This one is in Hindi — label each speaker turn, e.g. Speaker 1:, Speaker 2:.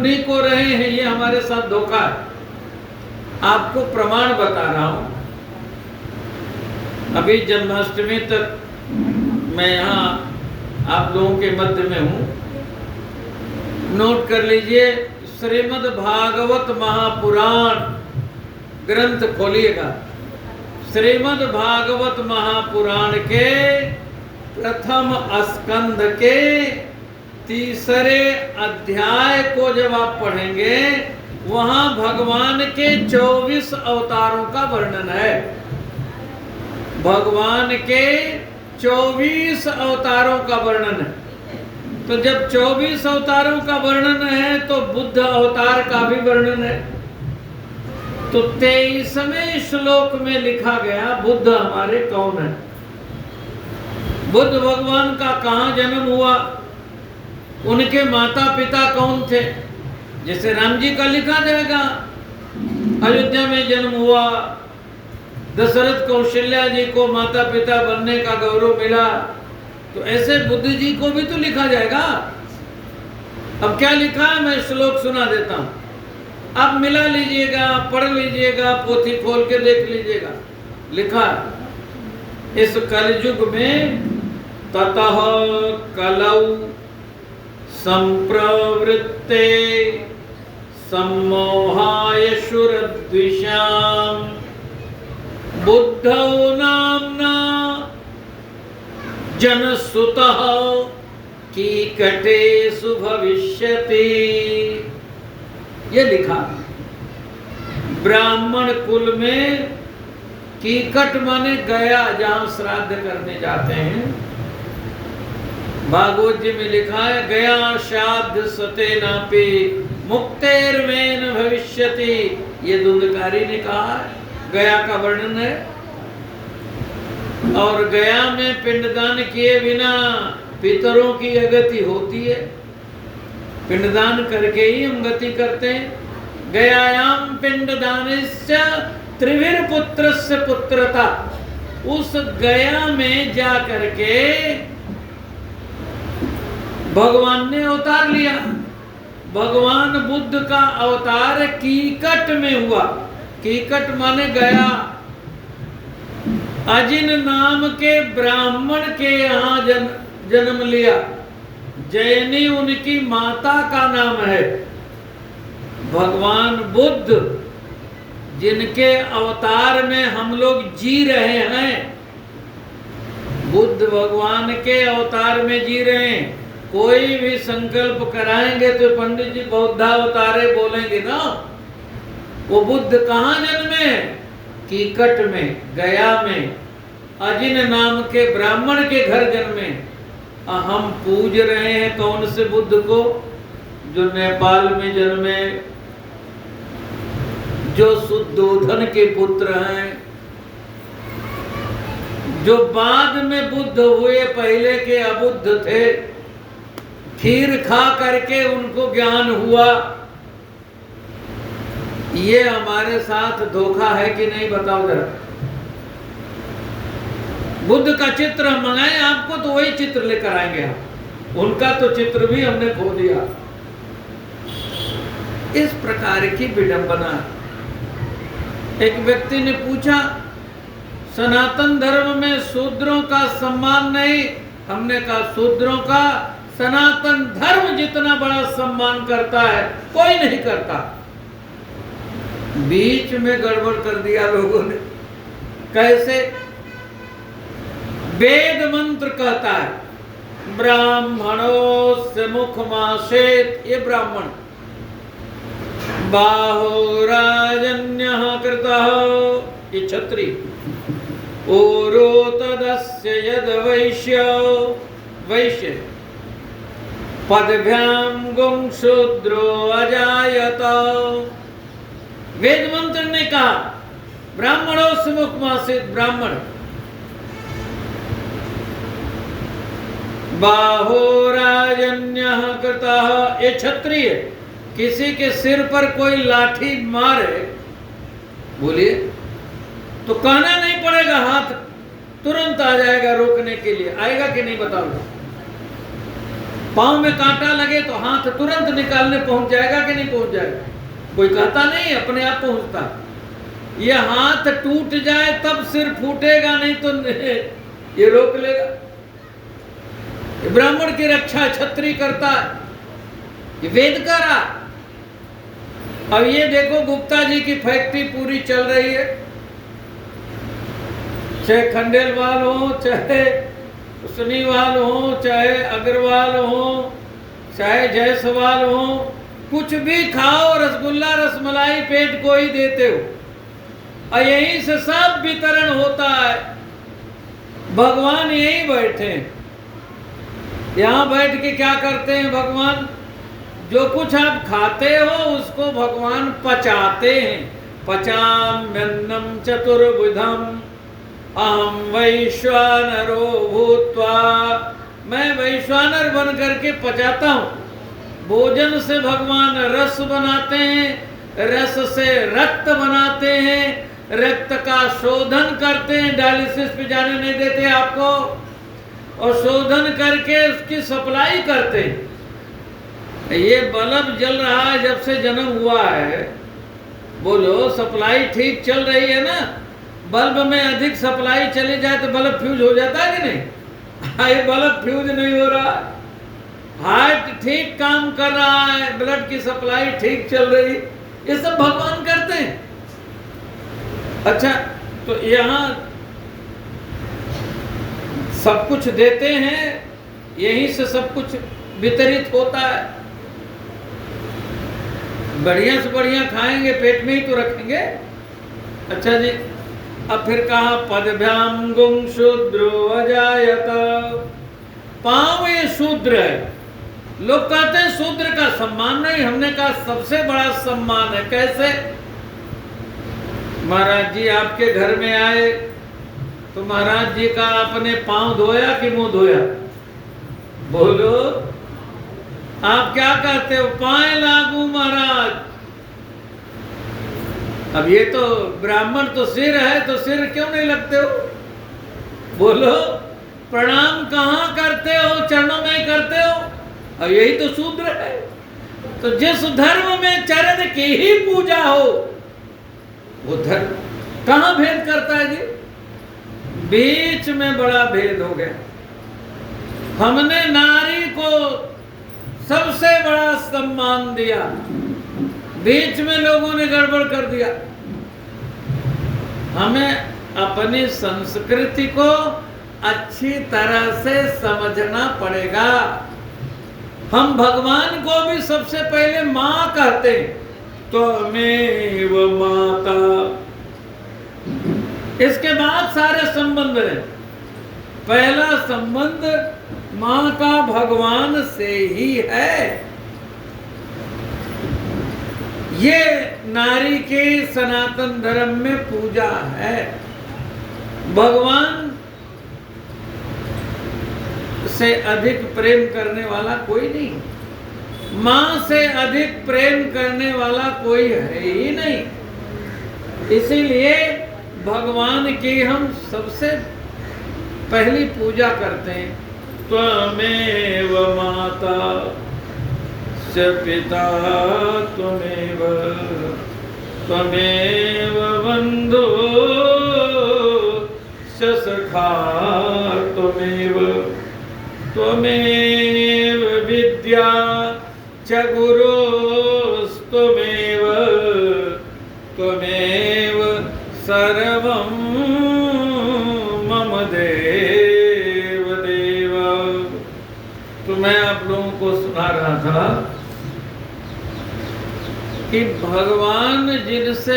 Speaker 1: उन्हीं को रहे हैं, ये हमारे साथ धोखा है। आपको प्रमाण बता रहा हूं। अभी जन्माष्टमी तक मैं यहाँ आप लोगों के मध्य में हूं। नोट कर लीजिए, श्रीमद् भागवत महापुराण ग्रंथ खोलिएगा। श्रीमद् भागवत महापुराण के प्रथम स्कंध के तीसरे अध्याय को जब आप पढ़ेंगे, वहां भगवान के 24 अवतारों का वर्णन है। भगवान के 24 अवतारों का वर्णन है। तो जब 24 अवतारों का वर्णन है तो बुद्ध अवतार का भी वर्णन है। तो 23वें श्लोक में लिखा गया बुद्ध हमारे कौन है, बुद्ध भगवान का कहाँ जन्म हुआ, उनके माता पिता कौन थे। जैसे राम जी का लिखा जाएगा अयोध्या में जन्म हुआ, दशरथ कौशल्या जी को माता पिता बनने का गौरव मिला, तो ऐसे बुद्ध जी को भी तो लिखा जाएगा। अब क्या लिखा है मैं श्लोक सुना देता हूं, आप मिला लीजिएगा, पढ़ लीजिएगा, पोथी खोल के देख लीजिएगा। लिखा इस कलयुग में ततः कलौ संप्रवृत्ते सम्मोहाय शुरद्विषां बुद्धौ नाम्ना जनसुतः कीकटेषु भविष्यति। ये लिखा ब्राह्मण कुल में कीकट माने गया, जहां श्राद्ध करने जाते हैं। भागवत जी में लिखा है गया श्राद्ध सतेनापि मुक्तेर्वेन भविष्यति। ये धुंधकारी ने कहा है, गया का वर्णन है। और गया में पिंडदान किए बिना पितरों की अगति होती है, पिंडदान करके ही हम गति करते हैं। गयायाम पिंडदानस्य त्रिविर पुत्रस्य पुत्रता। उस गया में जा करके भगवान ने अवतार लिया। भगवान बुद्ध का अवतार कीकट में हुआ। कीकट माने गया। अजिन नाम के ब्राह्मण के यहाँ जन्म लिया। जैनी उनकी माता का नाम है। भगवान बुद्ध जिनके अवतार में हम लोग जी रहे हैं, बुद्ध भगवान के अवतार में जी रहे हैं। कोई भी संकल्प कराएंगे तो पंडित जी बौद्धावतारे बोलेंगे ना। वो बुद्ध कहाँ जन्मे? कीकट में, गया में, अजिन नाम के ब्राह्मण के घर जन्मे। हम पूज रहे हैं कौन से बुद्ध को? जो नेपाल में जन्मे, जो शुद्धोधन के पुत्र हैं, जो बाद में बुद्ध हुए, पहले के अबुद्ध थे। खीर खा करके उनको ज्ञान हुआ। ये हमारे साथ धोखा है कि नहीं, बताओ जरा। बुद्ध का चित्र हम मंगाए आपको तो वही चित्र लेकर आएंगे हम। उनका तो चित्र भी हमने खो दिया। इस प्रकार की विडंबना। एक व्यक्ति ने पूछा, सनातन धर्म में शूद्रों का सम्मान नहीं। हमने कहा शूद्रों का सनातन धर्म जितना बड़ा सम्मान करता है कोई नहीं करता। बीच में गड़बड़ कर दिया लोगों ने। कैसे? वेद मंत्र कहता है ब्राह्मणों से मुखमासेत। ये ब्राह्मण बाहो राजन्यः कृतः, ये क्षत्रिय। ओरो तदस्य यद वैश्यो, वैश्य। पदभ्याम गुं शूद्रो अजायत। वेद मंत्र ने कहा ब्राह्मणों से मुखमासित, ब्राह्मण। बाहो राजन्यः कृतः, ये क्षत्रिय। किसी के सिर पर कोई लाठी मारे, बोलिए, तो कहना नहीं पड़ेगा, हाथ तुरंत आ जाएगा रोकने के लिए। आएगा कि नहीं बताओ। पांव में कांटा लगे तो हाथ तुरंत निकालने पहुंच जाएगा कि नहीं पहुंच जाएगा? कोई कहता नहीं, अपने आप पहुंचता। ये हाथ टूट जाए तब सिर फूटेगा, नहीं तो ये रोक लेगा। ये ब्राह्मण की रक्षा क्षत्रिय करता है, ये वेद का रहा। अब ये देखो गुप्ता जी की फैक्ट्री पूरी चल रही है, चाहे खंडेलवाल हो, चाहे उसनीवाल हो, चाहे अग्रवाल हो, चाहे जायसवाल हो, कुछ भी खाओ, रसगुल्ला रसमलाई पेट को ही देते हो, और यहीं से सब वितरण होता है। भगवान यहीं बैठे, यहाँ बैठ के क्या करते हैं भगवान? जो कुछ आप खाते हो उसको भगवान पचाते हैं। पचाम्यन्नम चतुर्विधम अहम वैश्वानरो भूत्वा, मैं वैश्वानर बन करके पचाता हूँ। भोजन से भगवान रस बनाते हैं, रस से रक्त बनाते हैं, रक्त का शोधन करते हैं, डायलिसिस पे जाने नहीं देते आपको, और शोधन करके उसकी सप्लाई करते हैं। ये बल्ब जल रहा है जब से जन्म हुआ है, बोलो सप्लाई ठीक चल रही है ना? बल्ब में अधिक सप्लाई चली जाए तो बल्ब फ्यूज हो जाता है कि नहीं? ये बल्ब फ्यूज नहीं हो रहा, हार्ट ठीक काम कर रहा है, ब्लड की सप्लाई ठीक चल रही, ये सब भगवान करते हैं। अच्छा, तो यहाँ सब कुछ देते हैं, यहीं से सब कुछ वितरित होता है। बढ़िया से बढ़िया खाएंगे, पेट में ही तो रखेंगे। अच्छा जी, अब फिर कहा पदभ्याम गुं शूद्रो अजायत, पांव ये शूद्र है। लोग कहते हैं शूद्र का सम्मान नहीं, हमने कहा सबसे बड़ा सम्मान है। कैसे? महाराज जी आपके घर में आए तो महाराज जी का आपने पांव धोया कि मुंह धोया? बोलो, आप क्या कहते हो? पाए लागू महाराज। अब ये तो ब्राह्मण तो सिर है, तो सिर क्यों नहीं लगते हो? बोलो, प्रणाम कहाँ करते हो? चरणों में करते हो। अब यही तो शूद्र है। तो जिस धर्म में चरण की ही पूजा हो, वो धर्म कहाँ भेद करता है जी? बीच में बड़ा भेद हो गया। हमने नारी को सबसे बड़ा सम्मान दिया, बीच में लोगों ने गड़बड़ कर दिया। हमें अपनी संस्कृति को अच्छी तरह से समझना पड़ेगा। हम भगवान को भी सबसे पहले माँ कहते हैं, त्वमेव माता। इसके बाद सारे संबंध हैं। पहला संबंध माँ का भगवान से ही है। ये नारी के सनातन धर्म में पूजा है। भगवान से अधिक प्रेम करने वाला कोई नहीं, माँ से अधिक प्रेम करने वाला कोई है ही नहीं। इसीलिए भगवान की हम सबसे पहली पूजा करते हैं। त्वमेव माता च पिता त्वमेव, त्वमेव बन्धु च सखा त्वमेव, त्वमेव विद्या च गुरुस्त्वमेव, त्वमेव सर्वं मम देव देव। तो मैं आप लोगों को सुना रहा था कि भगवान जिनसे